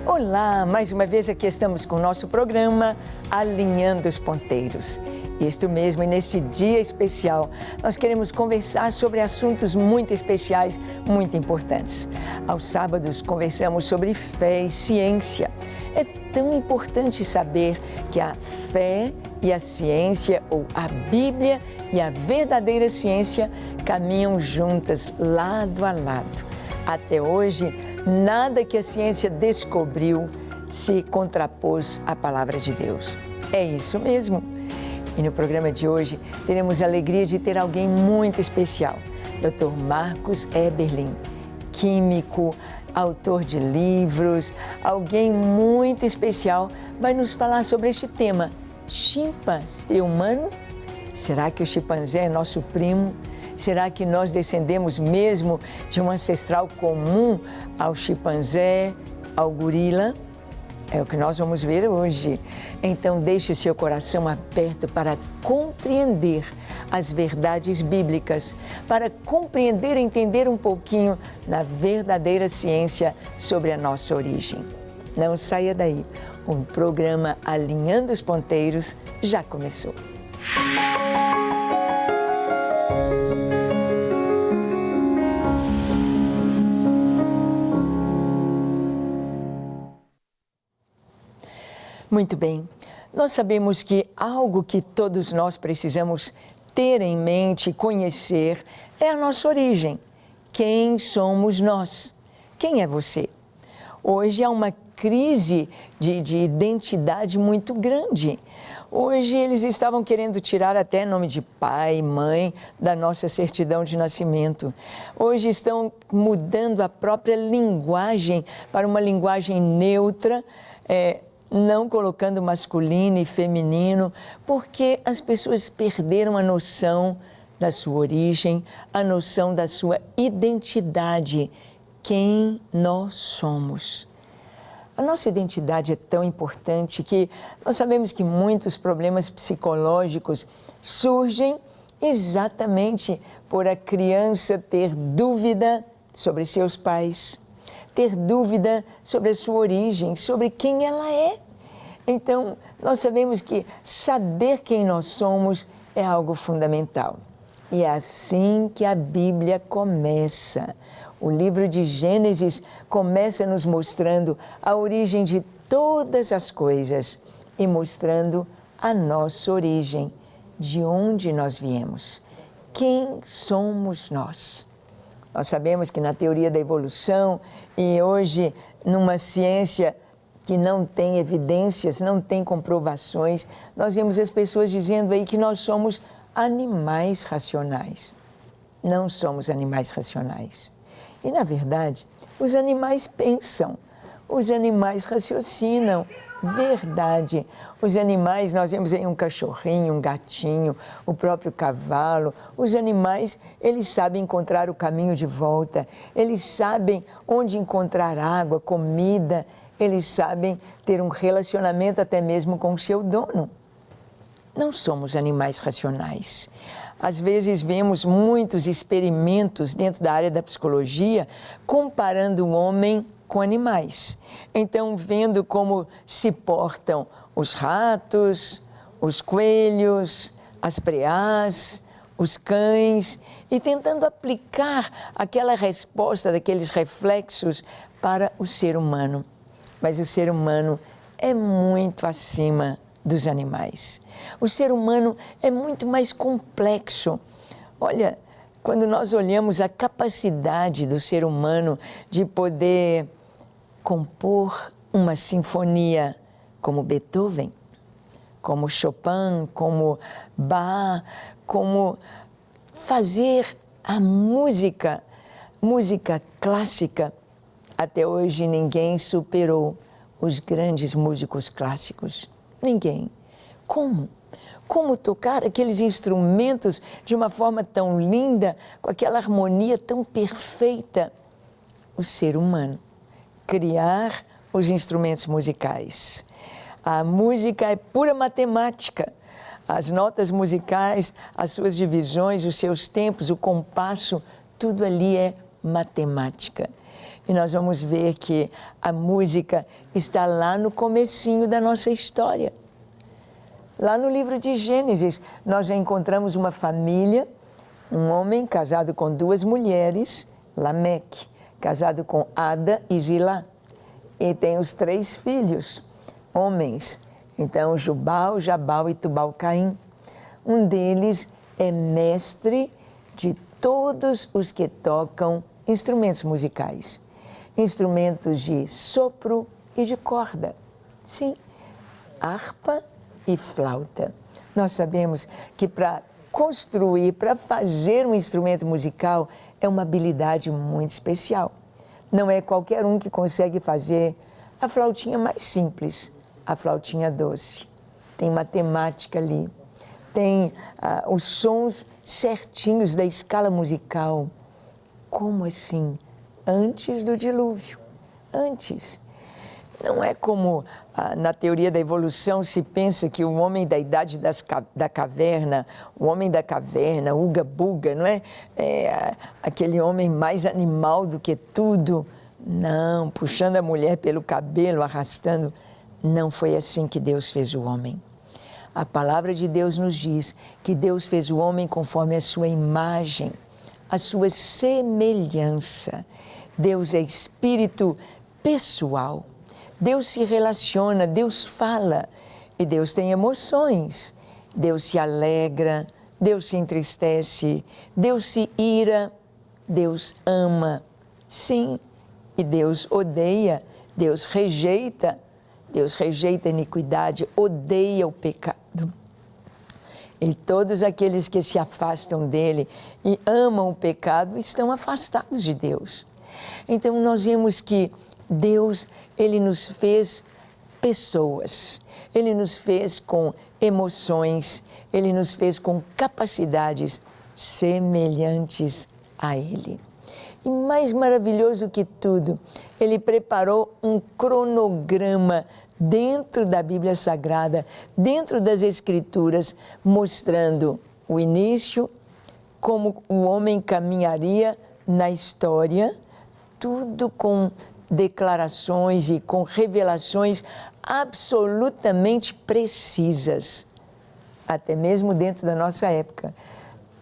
Olá, mais uma vez aqui estamos com o nosso programa Alinhando os Ponteiros. Isto mesmo, e neste dia especial, nós queremos conversar sobre assuntos muito especiais, muito importantes. Aos sábados, conversamos sobre fé e ciência. É tão importante saber que a fé e a ciência, ou a Bíblia e a verdadeira ciência, caminham juntas, lado a lado. Até hoje, nada que a ciência descobriu se contrapôs à palavra de Deus. É isso mesmo. E no programa de hoje, teremos a alegria de ter alguém muito especial, Dr. Marcos Eberlin, químico, autor de livros, alguém muito especial, vai nos falar sobre este tema. Chimpanzé humano? Será que o chimpanzé é nosso primo? Será que nós descendemos mesmo de um ancestral comum ao chimpanzé, ao gorila? É o que nós vamos ver hoje. Então, deixe o seu coração aberto para compreender as verdades bíblicas, para compreender e entender um pouquinho da verdadeira ciência sobre a nossa origem. Não saia daí. O programa Alinhando os Ponteiros já começou. Muito bem, nós sabemos que algo que todos nós precisamos ter em mente, conhecer, é a nossa origem. Quem somos nós? Quem é você? Hoje há uma crise de identidade muito grande. Hoje eles estavam querendo tirar até nome de pai, mãe da nossa certidão de nascimento. Hoje estão mudando a própria linguagem para uma linguagem neutra, não colocando masculino e feminino, porque as pessoas perderam a noção da sua origem, a noção da sua identidade, quem nós somos. A nossa identidade é tão importante que nós sabemos que muitos problemas psicológicos surgem exatamente por a criança ter dúvida sobre seus pais, ter dúvida sobre a sua origem, sobre quem ela é. Então, nós sabemos que saber quem nós somos é algo fundamental. E é assim que a Bíblia começa. O livro de Gênesis começa nos mostrando a origem de todas as coisas e mostrando a nossa origem, de onde nós viemos. Quem somos nós? Nós sabemos que na teoria da evolução e hoje numa ciência que não tem evidências, não tem comprovações, nós vemos as pessoas dizendo aí que nós somos animais racionais. Não somos animais racionais. E, na verdade, os animais pensam, os animais raciocinam. Verdade. Os animais, nós vemos aí um cachorrinho, um gatinho, o próprio cavalo. Os animais, eles sabem encontrar o caminho de volta, eles sabem onde encontrar água, comida, eles sabem ter um relacionamento até mesmo com o seu dono. Não somos animais racionais. Às vezes vemos muitos experimentos dentro da área da psicologia comparando o homem com animais. Então, vendo como se portam os ratos, os coelhos, as preás, os cães, e tentando aplicar aquela resposta daqueles reflexos para o ser humano. Mas o ser humano é muito acima dos animais. O ser humano é muito mais complexo. Olha, quando nós olhamos a capacidade do ser humano de poder compor uma sinfonia como Beethoven, como Chopin, como Bach, como fazer a música clássica. Até hoje ninguém superou os grandes músicos clássicos. Ninguém. Como? Como tocar aqueles instrumentos de uma forma tão linda, com aquela harmonia tão perfeita? O ser humano. Criar os instrumentos musicais. A música é pura matemática. As notas musicais, as suas divisões, os seus tempos, o compasso, tudo ali é matemática. E nós vamos ver que a música está lá no comecinho da nossa história. Lá no livro de Gênesis, nós já encontramos uma família, um homem casado com 2 mulheres, Lameque, casado com Ada e Zilá. E tem os 3 filhos, homens. Então, Jubal, Jabal e Tubal-Caim. Um deles é mestre de todos os que tocam instrumentos musicais. Instrumentos de sopro e de corda. Sim, harpa e flauta. Nós sabemos que para construir, para fazer um instrumento musical, é uma habilidade muito especial. Não é qualquer um que consegue fazer a flautinha mais simples, a flautinha doce. Tem matemática ali, tem os sons certinhos da escala musical. Como assim? Antes do dilúvio, antes. Não é como na teoria da evolução se pensa que o homem da idade da caverna, o homem da caverna, Uga Buga, não é? Aquele homem mais animal do que tudo. Não, puxando a mulher pelo cabelo, arrastando. Não foi assim que Deus fez o homem. A palavra de Deus nos diz que Deus fez o homem conforme a sua imagem, a sua semelhança. Deus é espírito pessoal. Deus se relaciona, Deus fala e Deus tem emoções. Deus se alegra, Deus se entristece, Deus se ira, Deus ama. Sim, e Deus odeia, Deus rejeita a iniquidade, odeia o pecado. E todos aqueles que se afastam dele e amam o pecado estão afastados de Deus. Então nós vemos que Deus, Ele nos fez pessoas, Ele nos fez com emoções, Ele nos fez com capacidades semelhantes a Ele. E mais maravilhoso que tudo, Ele preparou um cronograma dentro da Bíblia Sagrada, dentro das Escrituras, mostrando o início, como o homem caminharia na história, tudo com declarações e com revelações absolutamente precisas, até mesmo dentro da nossa época,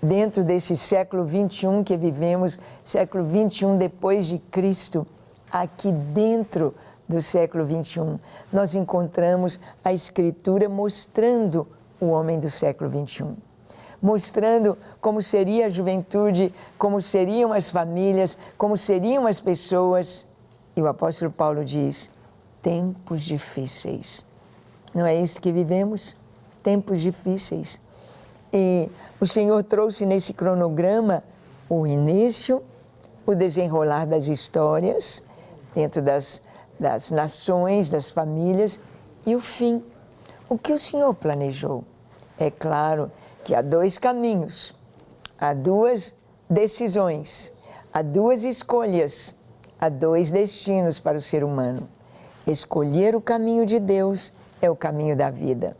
dentro desse século 21 que vivemos, século 21 depois de Cristo, aqui dentro do século 21, nós encontramos a Escritura mostrando o homem do século 21. Mostrando como seria a juventude, como seriam as famílias, como seriam as pessoas. E o apóstolo Paulo diz, tempos difíceis. Não é isso que vivemos? Tempos difíceis. E o Senhor trouxe nesse cronograma o início, o desenrolar das histórias, dentro das nações, das famílias, e o fim. O que o Senhor planejou? É claro que há 2 caminhos, há 2 decisões, há 2 escolhas, há 2 destinos para o ser humano. Escolher o caminho de Deus é o caminho da vida.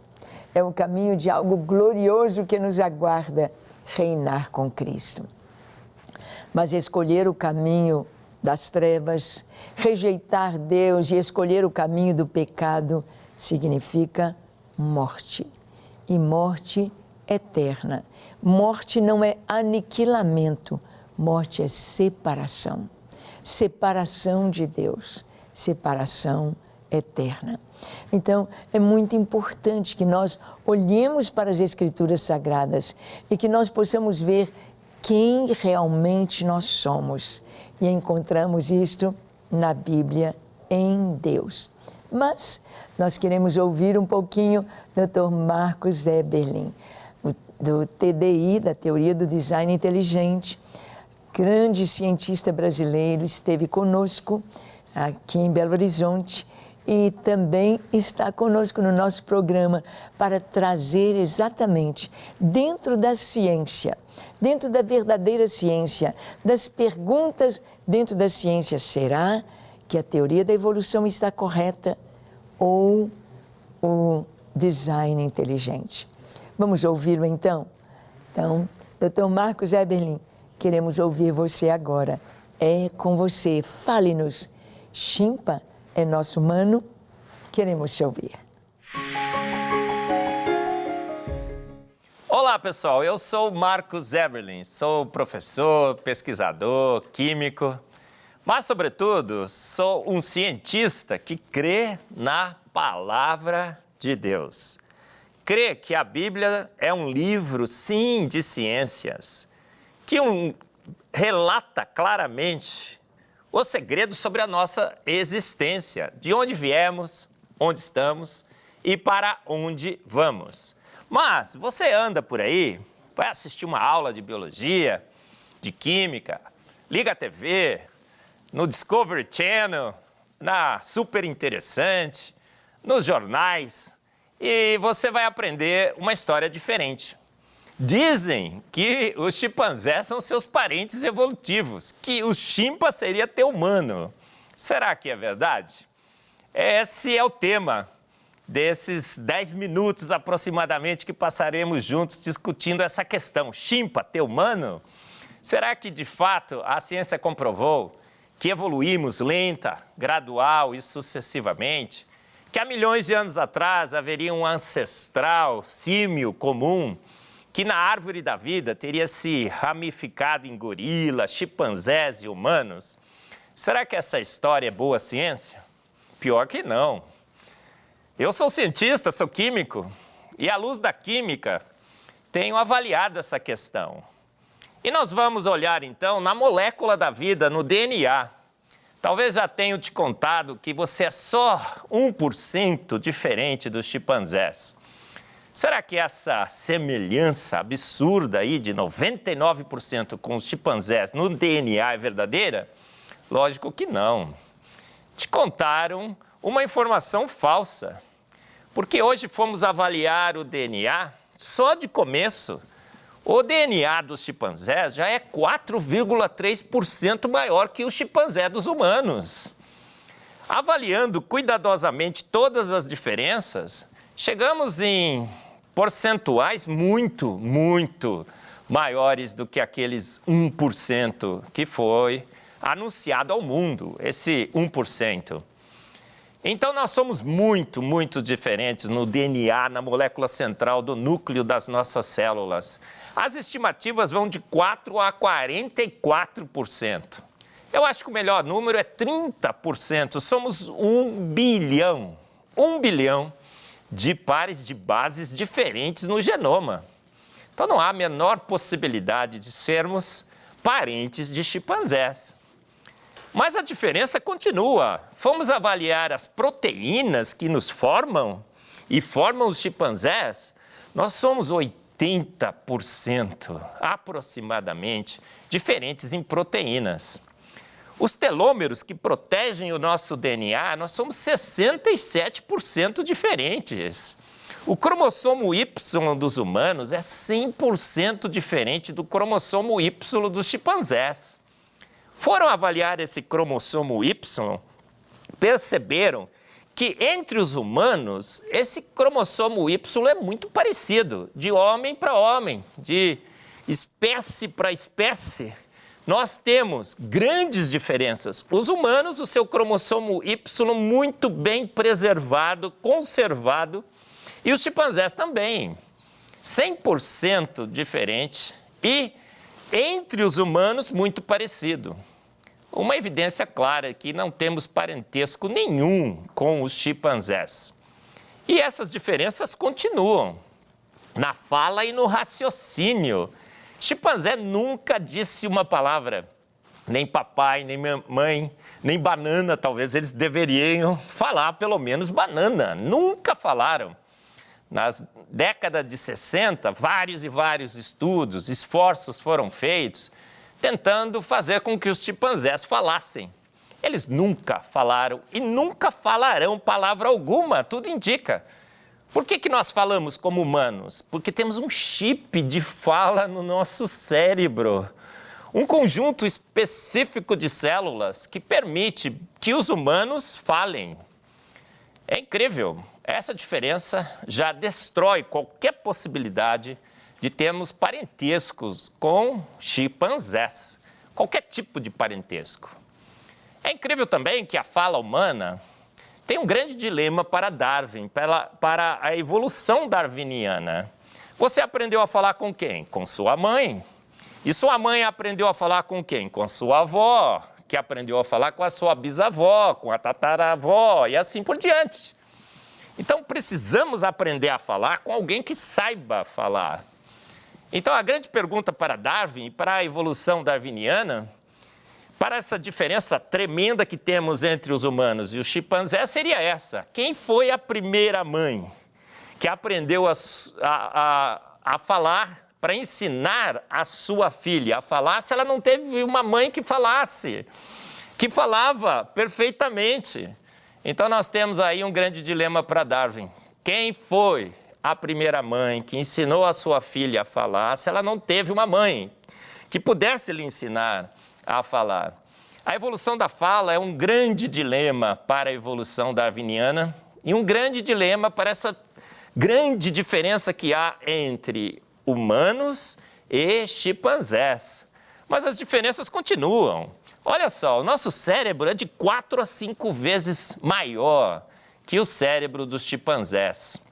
É o caminho de algo glorioso que nos aguarda, reinar com Cristo. Mas escolher o caminho das trevas, rejeitar Deus e escolher o caminho do pecado significa morte. E morte eterna. Morte não é aniquilamento, morte é separação. Separação de Deus, separação eterna. Então, é muito importante que nós olhemos para as Escrituras Sagradas e que nós possamos ver quem realmente nós somos. E encontramos isto na Bíblia, em Deus. Mas nós queremos ouvir um pouquinho do Dr. Marcos Eberlin, do TDI, da Teoria do Design Inteligente, grande cientista brasileiro, esteve conosco aqui em Belo Horizonte e também está conosco no nosso programa para trazer exatamente dentro da ciência, dentro da verdadeira ciência, das perguntas dentro da ciência, será que a teoria da evolução está correta ou o design inteligente? Vamos ouvi-lo então? Então, Dr. Marcos Eberlin, queremos ouvir você agora é com você. Fale-nos. Chimpa é nosso humano? Queremos te ouvir. Olá, pessoal. Eu sou Marcos Eberlin. Sou professor, pesquisador, químico, mas, sobretudo, sou um cientista que crê na palavra de Deus. Crê que a Bíblia é um livro, sim, de ciências, que relata claramente os segredos sobre a nossa existência, de onde viemos, onde estamos e para onde vamos. Mas você anda por aí, vai assistir uma aula de biologia, de química, liga a TV, no Discovery Channel, na Super Interessante, nos jornais, e você vai aprender uma história diferente. Dizem que os chimpanzés são seus parentes evolutivos, que o chimpa seria teu humano. Será que é verdade? Esse é o tema desses 10 minutos aproximadamente que passaremos juntos discutindo essa questão. Chimpa, teu humano? Será que de fato a ciência comprovou que evoluímos lenta, gradual e sucessivamente? Que há milhões de anos atrás haveria um ancestral símio comum que na árvore da vida teria se ramificado em gorilas, chimpanzés e humanos? Será que essa história é boa ciência? Pior que não. Eu sou cientista, sou químico, e à luz da química tenho avaliado essa questão. E nós vamos olhar então na molécula da vida, no DNA. Talvez já tenha te contado que você é só 1% diferente dos chimpanzés. Será que essa semelhança absurda aí de 99% com os chimpanzés no DNA é verdadeira? Lógico que não. Te contaram uma informação falsa. Porque hoje fomos avaliar o DNA, só de começo, o DNA dos chimpanzés já é 4,3% maior que o chimpanzé dos humanos. Avaliando cuidadosamente todas as diferenças, chegamos em percentuais muito maiores do que aqueles 1% que foi anunciado ao mundo, esse 1%. Então, nós somos muito diferentes no DNA, na molécula central do núcleo das nossas células. As estimativas vão de 4% a 44%. Eu acho que o melhor número é 30%. Somos 1 bilhão de pares de bases diferentes no genoma. Então, não há a menor possibilidade de sermos parentes de chimpanzés. Mas a diferença continua. Fomos avaliar as proteínas que nos formam e formam os chimpanzés. Nós somos 80% aproximadamente diferentes em proteínas. Os telômeros que protegem o nosso DNA, nós somos 67% diferentes. O cromossomo Y dos humanos é 100% diferente do cromossomo Y dos chimpanzés. Foram avaliar esse cromossomo Y, perceberam que entre os humanos, esse cromossomo Y é muito parecido, de homem para homem, de espécie para espécie. Nós temos grandes diferenças. Os humanos, o seu cromossomo Y muito bem preservado, conservado, e os chimpanzés também, 100% diferente e entre os humanos, muito parecido. Uma evidência clara que não temos parentesco nenhum com os chimpanzés. E essas diferenças continuam na fala e no raciocínio. Chimpanzé nunca disse uma palavra, nem papai, nem mãe, nem banana. Talvez eles deveriam falar pelo menos banana. Nunca falaram. Nas décadas de 60, vários e vários estudos, esforços foram feitos, tentando fazer com que os chimpanzés falassem. Eles nunca falaram e nunca falarão palavra alguma, tudo indica. Por que nós falamos como humanos? Porque temos um chip de fala no nosso cérebro. Um conjunto específico de células que permite que os humanos falem. É incrível. Essa diferença já destrói qualquer possibilidade de termos parentescos com chimpanzés. qualquer tipo de parentesco. É incrível também que a fala humana tem um grande dilema para Darwin, para a evolução darwiniana. Você aprendeu a falar com quem? Com sua mãe. E sua mãe aprendeu a falar com quem? Com sua avó, que aprendeu a falar com a sua bisavó, com a tataravó e assim por diante. Então, precisamos aprender a falar com alguém que saiba falar. Então, a grande pergunta para Darwin, para a evolução darwiniana, para essa diferença tremenda que temos entre os humanos e os chimpanzés, seria essa. Quem foi a primeira mãe que aprendeu a falar para ensinar a sua filha a falar se ela não teve uma mãe que falasse, que falava perfeitamente? Então, nós temos aí um grande dilema para Darwin. Quem foi a primeira mãe que ensinou a sua filha a falar se ela não teve uma mãe que pudesse lhe ensinar a falar? A evolução da fala é um grande dilema para a evolução darwiniana e um grande dilema para essa grande diferença que há entre humanos e chimpanzés. Mas as diferenças continuam. Olha só, o nosso cérebro é de 4 a 5 vezes maior que o cérebro dos chimpanzés.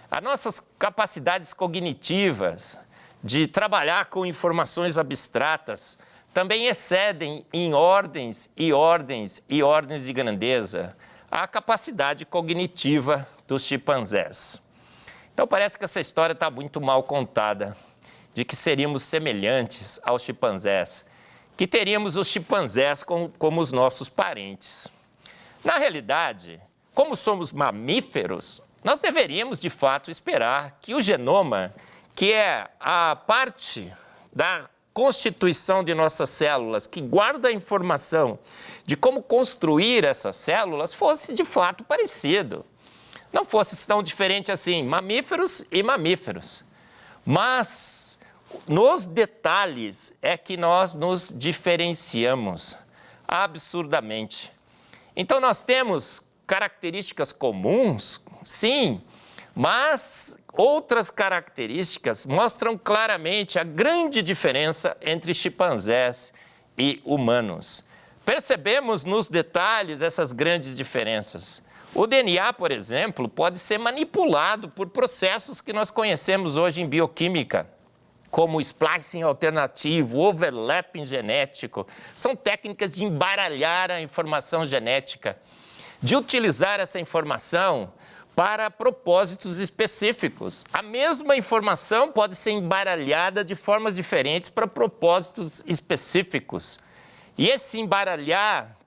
As nossas capacidades cognitivas de trabalhar com informações abstratas também excedem em ordens e ordens e ordens de grandeza a capacidade cognitiva dos chimpanzés. Então parece que essa história está muito mal contada, de que seríamos semelhantes aos chimpanzés, que teríamos os chimpanzés como os nossos parentes. Na realidade, como somos mamíferos, nós deveríamos, de fato, esperar que o genoma, que é a parte da constituição de nossas células, que guarda a informação de como construir essas células, fosse, de fato, parecido. Não fosse tão diferente assim, mamíferos e mamíferos. Mas nos detalhes é que nós nos diferenciamos absurdamente. Então, nós temos características comuns, sim, mas outras características mostram claramente a grande diferença entre chimpanzés e humanos. Percebemos nos detalhes essas grandes diferenças. O DNA, por exemplo, pode ser manipulado por processos que nós conhecemos hoje em bioquímica, como o splicing alternativo, o overlapping genético. São técnicas de embaralhar a informação genética, de utilizar essa informação para propósitos específicos. A mesma informação pode ser embaralhada de formas diferentes para propósitos específicos. E esse embaralhar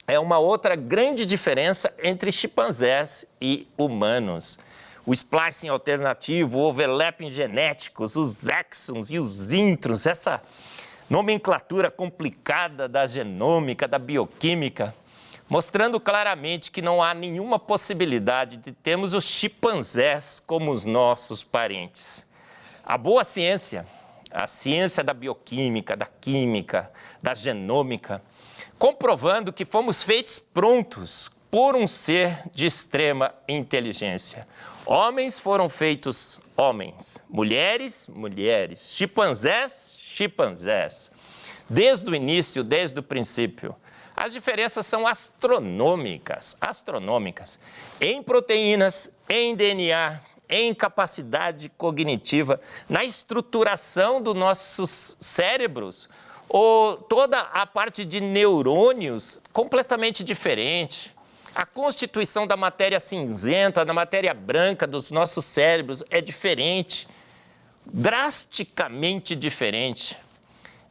é uma outra grande diferença entre chimpanzés e humanos. O splicing alternativo, o overlapping genéticos, os exons e os introns, essa nomenclatura complicada da genômica, da bioquímica, mostrando claramente que não há nenhuma possibilidade de termos os chimpanzés como os nossos parentes. A boa ciência, a ciência da bioquímica, da química, da genômica, comprovando que fomos feitos prontos por um ser de extrema inteligência. Homens foram feitos homens, mulheres, mulheres, chimpanzés, chimpanzés. Desde o início, desde o princípio. As diferenças são astronômicas, em proteínas, em DNA, em capacidade cognitiva, na estruturação dos nossos cérebros, ou toda a parte de neurônios completamente diferente. A constituição da matéria cinzenta, da matéria branca dos nossos cérebros é diferente, drasticamente diferente.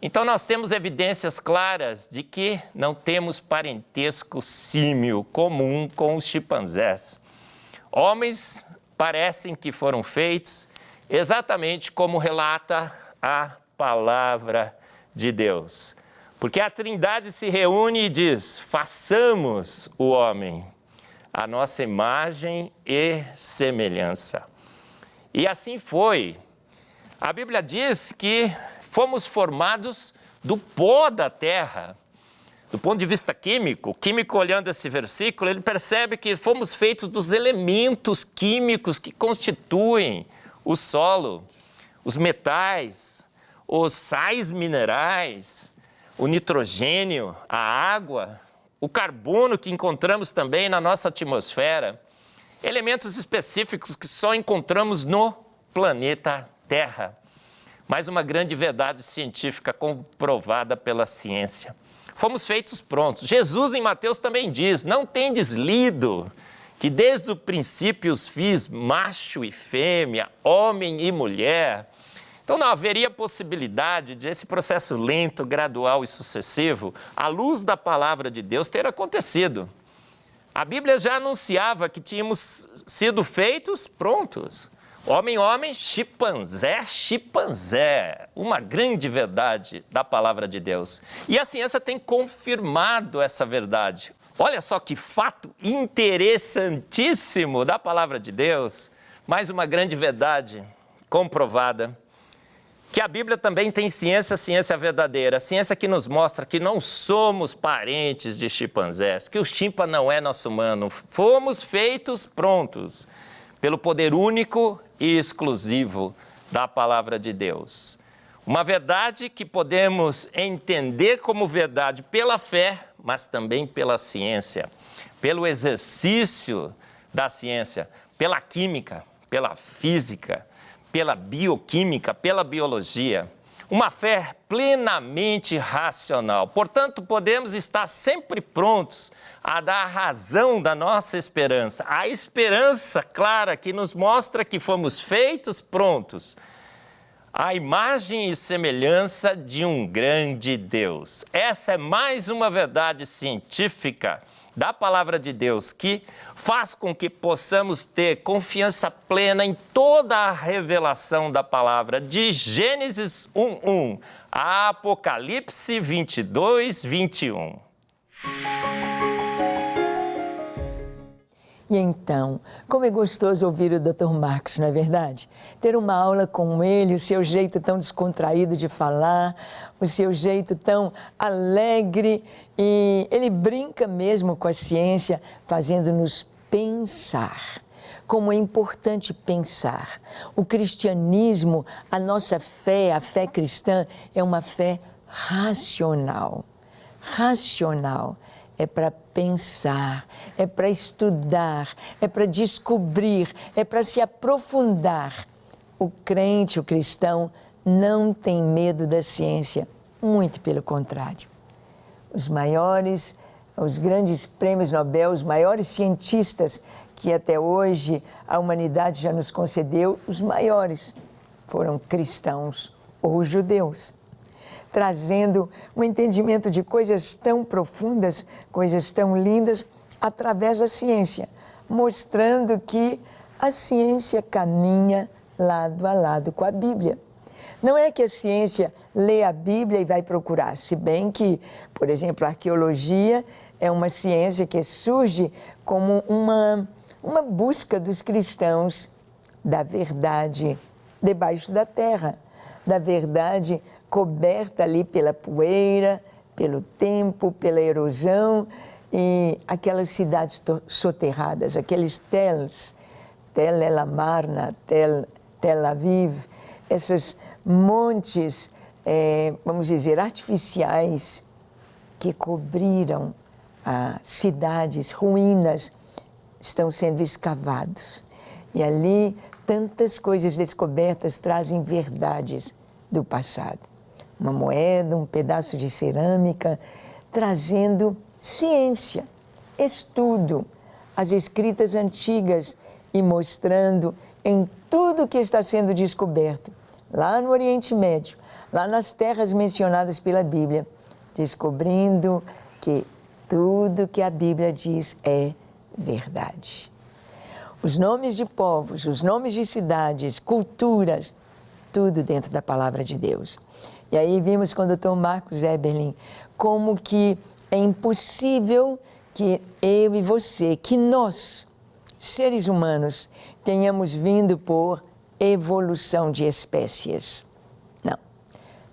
Então, nós temos evidências claras de que não temos parentesco símil comum com os chimpanzés. Homens parecem que foram feitos exatamente como relata a palavra de Deus. Porque a Trindade se reúne e diz: façamos o homem a nossa imagem e semelhança. E assim foi. A Bíblia diz que fomos formados do pó da terra. Do ponto de vista químico, o químico olhando esse versículo, ele percebe que fomos feitos dos elementos químicos que constituem o solo, os metais, os sais minerais, o nitrogênio, a água, o carbono que encontramos também na nossa atmosfera, elementos específicos que só encontramos no planeta Terra. Mais uma grande verdade científica comprovada pela ciência. Fomos feitos prontos. Jesus em Mateus também diz, não tendes lido que desde o princípio os fiz macho e fêmea, homem e mulher. Então não haveria possibilidade de esse processo lento, gradual e sucessivo, à luz da palavra de Deus, ter acontecido. A Bíblia já anunciava que tínhamos sido feitos prontos. Homem, homem, chimpanzé, chimpanzé. Uma grande verdade da palavra de Deus. E a ciência tem confirmado essa verdade. Olha só que fato interessantíssimo da palavra de Deus. Mais uma grande verdade comprovada. Que a Bíblia também tem ciência, ciência verdadeira, ciência que nos mostra que não somos parentes de chimpanzés, que o chimpa não é nosso humano, fomos feitos prontos pelo poder único e exclusivo da palavra de Deus. Uma verdade que podemos entender como verdade pela fé, mas também pela ciência, pelo exercício da ciência, pela química, pela física, pela bioquímica, pela biologia, uma fé plenamente racional. Portanto, podemos estar sempre prontos a dar a razão da nossa esperança, a esperança clara que nos mostra que fomos feitos prontos, a imagem e semelhança de um grande Deus. Essa é mais uma verdade científica da palavra de Deus, que faz com que possamos ter confiança plena em toda a revelação da palavra, de Gênesis 1:1 a Apocalipse 22:21. E então, como é gostoso ouvir o Dr. Marcos, não é verdade? Ter uma aula com ele, o seu jeito tão descontraído de falar, o seu jeito tão alegre, e ele brinca mesmo com a ciência, fazendo-nos pensar. Como é importante pensar. O cristianismo, a nossa fé, a fé cristã, é uma fé racional. Racional. É para pensar, é para estudar, é para descobrir, é para se aprofundar. O crente, o cristão, não tem medo da ciência, muito pelo contrário. Os grandes prêmios Nobel, os maiores cientistas que até hoje a humanidade já nos concedeu, os maiores foram cristãos ou judeus, trazendo um entendimento de coisas tão profundas, coisas tão lindas, através da ciência, mostrando que a ciência caminha lado a lado com a Bíblia. Não é que a ciência lê a Bíblia e vai procurar, se bem que, por exemplo, a arqueologia é uma ciência que surge como uma busca dos cristãos da verdade debaixo da terra, da verdade coberta ali pela poeira, pelo tempo, pela erosão, e aquelas cidades soterradas, aqueles tels, Tel El Amarna, Tel Aviv, esses montes, vamos dizer, artificiais que cobriram cidades, ruínas, estão sendo escavados. E ali tantas coisas descobertas trazem verdades do passado. Uma moeda, um pedaço de cerâmica, trazendo ciência, estudo, as escritas antigas e mostrando em tudo que está sendo descoberto, lá no Oriente Médio, lá nas terras mencionadas pela Bíblia, descobrindo que tudo que a Bíblia diz é verdade. Os nomes de povos, os nomes de cidades, culturas, tudo dentro da palavra de Deus. E aí vimos com o Dr. Marcos Eberlin como que é impossível que eu e você, que nós, seres humanos, tenhamos vindo por evolução de espécies. Não.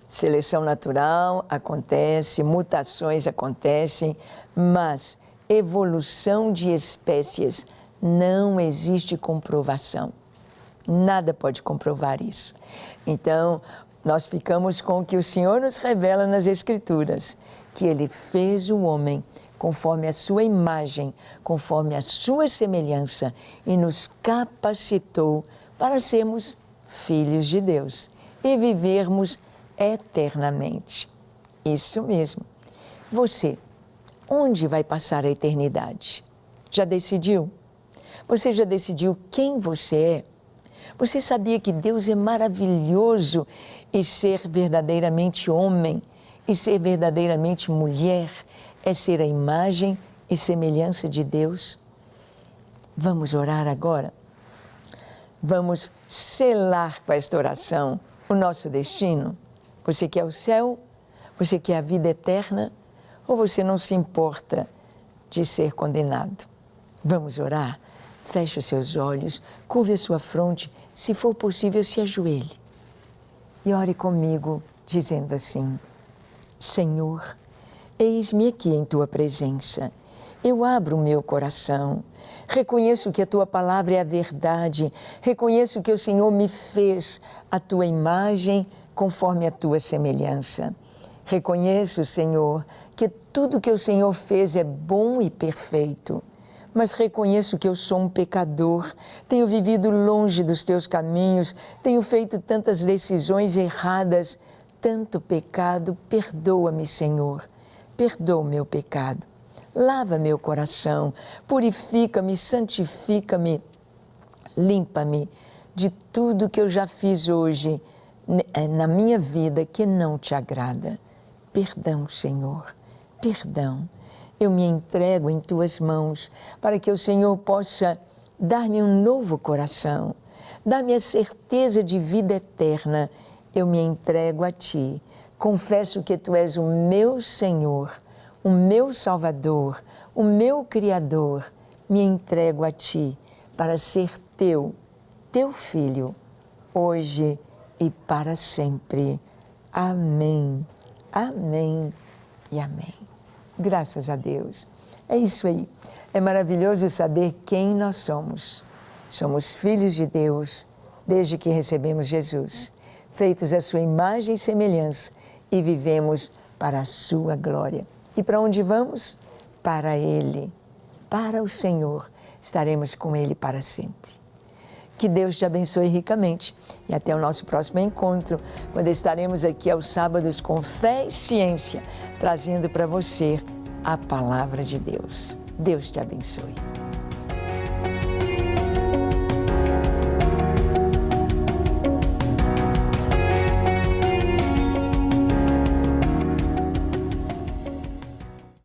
Seleção natural acontece, mutações acontecem, mas evolução de espécies não existe comprovação. Nada pode comprovar isso. Então, Nós ficamos com o que o Senhor nos revela nas Escrituras, que Ele fez o homem conforme a sua imagem, conforme a sua semelhança e nos capacitou para sermos filhos de Deus e vivermos eternamente. Isso mesmo. Você, onde vai passar a eternidade? Já decidiu? Você já decidiu quem você é? Você sabia que Deus é maravilhoso e ser verdadeiramente homem e ser verdadeiramente mulher é ser a imagem e semelhança de Deus? Vamos orar agora? Vamos selar com esta oração o nosso destino? Você quer o céu? Você quer a vida eterna? Ou você não se importa de ser condenado? Vamos orar? Feche os seus olhos, curve a sua fronte, se for possível, se ajoelhe. E ore comigo, dizendo assim: Senhor, eis-me aqui em Tua presença. Eu abro o meu coração. Reconheço que a Tua palavra é a verdade. Reconheço que o Senhor me fez a Tua imagem conforme a Tua semelhança. Reconheço, Senhor, que tudo que o Senhor fez é bom e perfeito. Mas reconheço que eu sou um pecador, tenho vivido longe dos Teus caminhos, tenho feito tantas decisões erradas, tanto pecado. Perdoa-me, Senhor, perdoa o meu pecado. Lava meu coração, purifica-me, santifica-me, limpa-me de tudo que eu já fiz hoje na minha vida que não Te agrada. Perdão, Senhor, perdão. Eu me entrego em Tuas mãos para que o Senhor possa dar-me um novo coração, dar-me a certeza de vida eterna. Eu me entrego a Ti. Confesso que Tu és o meu Senhor, o meu Salvador, o meu Criador. Me entrego a Ti para ser Teu Filho, hoje e para sempre. Amém, amém e amém. Graças a Deus. É isso aí. É maravilhoso saber quem nós somos. Somos filhos de Deus desde que recebemos Jesus, feitos à sua imagem e semelhança, e vivemos para a sua glória. E para onde vamos? Para Ele, para o Senhor. Estaremos com Ele para sempre. Que Deus te abençoe ricamente e até o nosso próximo encontro, quando estaremos aqui aos sábados com fé e ciência, trazendo para você a palavra de Deus. Deus te abençoe.